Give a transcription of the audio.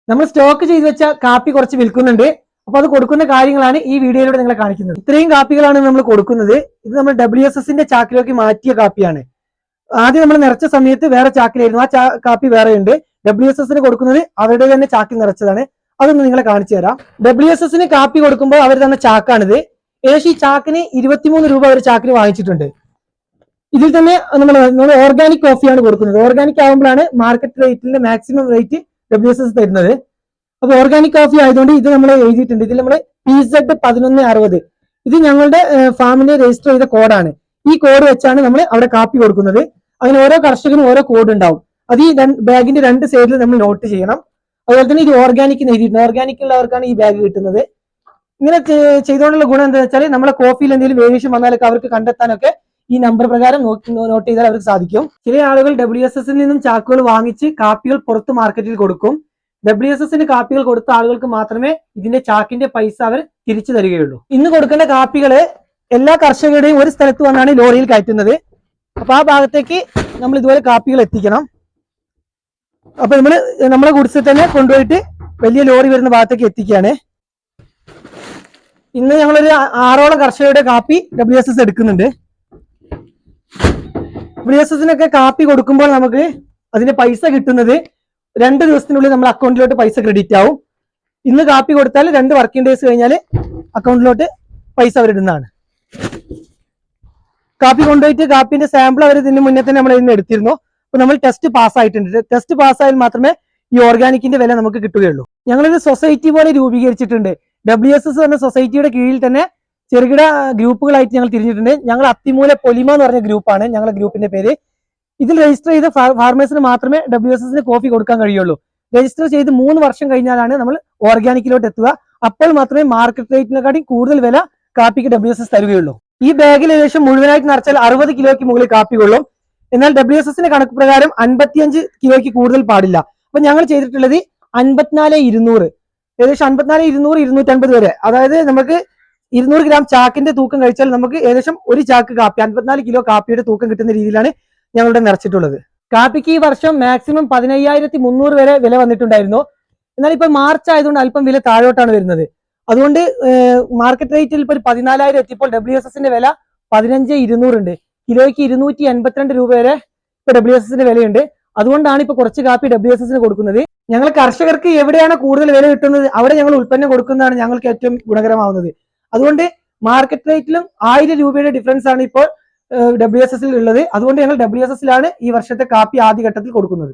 നമ്മൾ സ്റ്റോക്ക് ചെയ്ത് വെച്ച കാപ്പി കുറച്ച് വിൽക്കുന്നുണ്ട്. അപ്പൊ അത് കൊടുക്കുന്ന കാര്യങ്ങളാണ് ഈ വീഡിയോയിലൂടെ നിങ്ങളെ കാണിക്കുന്നത്. ഇത്രയും കാപ്പികളാണ് നമ്മൾ കൊടുക്കുന്നത്. ഇത് നമ്മൾ WSSന്റെ ചാക്കിലേക്ക് മാറ്റിയ കാപ്പിയാണ്. ആദ്യം നമ്മൾ നിറച്ച സമയത്ത് വേറെ ചാക്കിലായിരുന്നു, ആ കാപ്പി വേറെ ഉണ്ട്. WSSന് കൊടുക്കുന്നത് അവരുടെ തന്നെ ചാക്കിൽ നിറച്ചതാണ്. അതൊന്ന് നിങ്ങളെ കാണിച്ചു തരാം. WSSന് കാപ്പി കൊടുക്കുമ്പോൾ അവർ തന്ന ചാക്കാണിത്. ഏകദേശം ഈ ചാക്കിന് 23 രൂപ ഒരു ചാക്കിന് വാങ്ങിച്ചിട്ടുണ്ട്. ഇതിൽ തന്നെ നമ്മൾ ഓർഗാനിക് കോഫിയാണ് കൊടുക്കുന്നത്. ഓർഗാനിക് ആകുമ്പോഴാണ് മാർക്കറ്റ് റേറ്റിന്റെ മാക്സിമം റേറ്റ് WSS തരുന്നത്. അപ്പൊ ഓർഗാനിക് കോഫി ആയതുകൊണ്ട് ഇത് നമ്മൾ എഴുതിയിട്ടുണ്ട്. ഇതിൽ നമ്മൾ PZ1160 ഇത് ഞങ്ങളുടെ ഫാമിന്റെ രജിസ്റ്റർ ചെയ്ത കോഡാണ്. ഈ കോഡ് വെച്ചാണ് നമ്മൾ അവിടെ കാപ്പി കൊടുക്കുന്നത്. അങ്ങനെ ഓരോ കർഷകനും ഓരോ കോഡ് ഉണ്ടാവും. അത് ഈ ബാഗിന്റെ രണ്ട് സൈഡിൽ നമ്മൾ നോട്ട് ചെയ്യണം. അതുപോലെ തന്നെ ഇത് ഓർഗാനിക് എഴുതിയിട്ടുണ്ട്. ഓർഗാനിക് ഉള്ളവർക്കാണ് ഈ ബാഗ് കിട്ടുന്നത്. ഇങ്ങനെ ചെയ്തുകൊണ്ടുള്ള ഗുണം എന്താ വെച്ചാൽ നമ്മളെ കോഫിയിൽ എന്തെങ്കിലും വേരിയേഷൻ വന്നാലൊക്കെ അവർക്ക് കണ്ടെത്താനൊക്കെ ഈ നമ്പർ പ്രകാരം നോട്ട് ചെയ്താൽ അവർക്ക് സാധിക്കും. ചില ആളുകൾ WSSൽ നിന്നും ചാക്കുകൾ വാങ്ങിച്ച് കാപ്പികൾ പുറത്ത് മാർക്കറ്റിൽ കൊടുക്കും. WSSന് കാപ്പികൾ കൊടുത്ത ആളുകൾക്ക് മാത്രമേ ഇതിന്റെ ചാക്കിന്റെ പൈസ അവർ തിരിച്ചു തരികയുള്ളൂ. ഇന്ന് കൊടുക്കേണ്ട കാപ്പികള് എല്ലാ കർഷകരുടെയും ഒരു സ്ഥലത്ത് വന്നാണ് ലോറിയിൽ കയറ്റുന്നത്. അപ്പൊ ആ ഭാഗത്തേക്ക് നമ്മൾ ഇതുപോലെ കാപ്പികൾ എത്തിക്കണം. അപ്പൊ നമ്മളെ ഗുഡ്സിൽ തന്നെ കൊണ്ടുപോയിട്ട് വലിയ ലോറി വരുന്ന ഭാഗത്തേക്ക് എത്തിക്കുകയാണ്. ഇന്ന് ഞങ്ങളൊരു 6ഓളം കർഷകരുടെ കാപ്പി WSS എടുക്കുന്നുണ്ട്. WSSനൊക്കെ കാപ്പി കൊടുക്കുമ്പോൾ നമുക്ക് അതിന്റെ പൈസ കിട്ടുന്നത് 2 ദിവസത്തിനുള്ളിൽ നമ്മുടെ അക്കൗണ്ടിലോട്ട് പൈസ ക്രെഡിറ്റ് ആവും. ഇന്ന് കാപ്പി കൊടുത്താൽ 2 വർക്കിംഗ് ഡേയ്സ് കഴിഞ്ഞാൽ അക്കൗണ്ടിലോട്ട് പൈസ അവരിടുന്നതാണ്. കാപ്പി കൊണ്ടുപോയിട്ട് കാപ്പിന്റെ സാമ്പിൾ അവർ ഇതിന് മുന്നേ തന്നെ നമ്മൾ ഇന്ന് എടുത്തിരുന്നു. അപ്പൊ നമ്മൾ ടെസ്റ്റ് പാസ്സായിട്ടുണ്ട്. ടെസ്റ്റ് പാസ്സായാൽ മാത്രമേ ഈ ഓർഗാനിക്കിന്റെ വില നമുക്ക് കിട്ടുകയുള്ളൂ. ഞങ്ങളൊരു സൊസൈറ്റി പോലെ രൂപീകരിച്ചിട്ടുണ്ട്. WSS എന്ന സൊസൈറ്റിയുടെ കീഴിൽ തന്നെ ചെറുകിട ഗ്രൂപ്പുകളായിട്ട് ഞങ്ങൾ തിരിഞ്ഞിട്ടുണ്ട്. ഞങ്ങൾ അത്തിമൂല പൊലിമ എന്ന് പറഞ്ഞ ഗ്രൂപ്പാണ് ഞങ്ങളുടെ ഗ്രൂപ്പിന്റെ പേര്. ഇതിൽ രജിസ്റ്റർ ചെയ്ത ഫാർമേഴ്സിന് മാത്രമേ WSSന് കോഫി കൊടുക്കാൻ കഴിയുള്ളൂ. രജിസ്റ്റർ ചെയ്ത് 3 വർഷം കഴിഞ്ഞാലാണ് നമ്മൾ ഓർഗാനിക്കിലോട്ട് എത്തുക. അപ്പോൾ മാത്രമേ മാർക്കറ്റ് റേറ്റിനെക്കാട്ടി കൂടുതൽ വില കാപ്പിക്ക് WSS തരികയുള്ളൂ. ഈ ബാഗിൽ ഏകദേശം മുഴുവനായിട്ട് നിറച്ചാൽ 60 കിലോയ്ക്ക് മുകളിൽ കാപ്പി കൊള്ളും. എന്നാൽ WSSന്റെ കണക്ക് പ്രകാരം 55 കിലോയ്ക്ക് കൂടുതൽ പാടില്ല. അപ്പൊ ഞങ്ങൾ ചെയ്തിട്ടുള്ളത് 54,200, ഏകദേശം 54,200, 250 വരെ. അതായത് നമുക്ക് 200 ഗ്രാം ചാക്കിന്റെ തൂക്കം കഴിച്ചാൽ നമുക്ക് ഏകദേശം ഒരു ചാക്ക് കാപ്പി 54 കിലോ കാപ്പിയുടെ തൂക്കം കിട്ടുന്ന രീതിയിലാണ് ഞങ്ങളുടെ നിറച്ചിട്ടുള്ളത്. കാപ്പിക്ക് ഈ വർഷം മാക്സിമം 15,300 വരെ വില വന്നിട്ടുണ്ടായിരുന്നു. എന്നാൽ ഇപ്പൊ മാർച്ച് ആയതുകൊണ്ട് അല്പം വില താഴോട്ടാണ് വരുന്നത്. അതുകൊണ്ട് മാർക്കറ്റ് റേറ്റിൽ ഇപ്പൊ 14,000 എത്തിയപ്പോൾ WSSന്റെ വില 15,200 ഉണ്ട്. കിലോയ്ക്ക് 282 രൂപ വരെ ഇപ്പൊ WSSന്റെ വിലയുണ്ട്. അതുകൊണ്ടാണ് ഇപ്പൊ കുറച്ച് കാപ്പി WSSന് കൊടുക്കുന്നത്. ഞങ്ങൾ കർഷകർക്ക് എവിടെയാണ് കൂടുതൽ വില കിട്ടുന്നത് അവിടെ ഞങ്ങൾ ഉൽപ്പന്നം കൊടുക്കുന്നതാണ് ഞങ്ങൾക്ക് ഏറ്റവും ഗുണകരമാവുന്നത്. അതുകൊണ്ട് മാർക്കറ്റ് റേറ്റിലും 1000 രൂപയുടെ ഡിഫറൻസ് ആണ് ഇപ്പോൾ WSSൽ ഉള്ളത്. അതുകൊണ്ട് ഞങ്ങൾ WSSലാണ് ഈ വർഷത്തെ കാപ്പി ആദ്യഘട്ടത്തിൽ കൊടുക്കുന്നത്.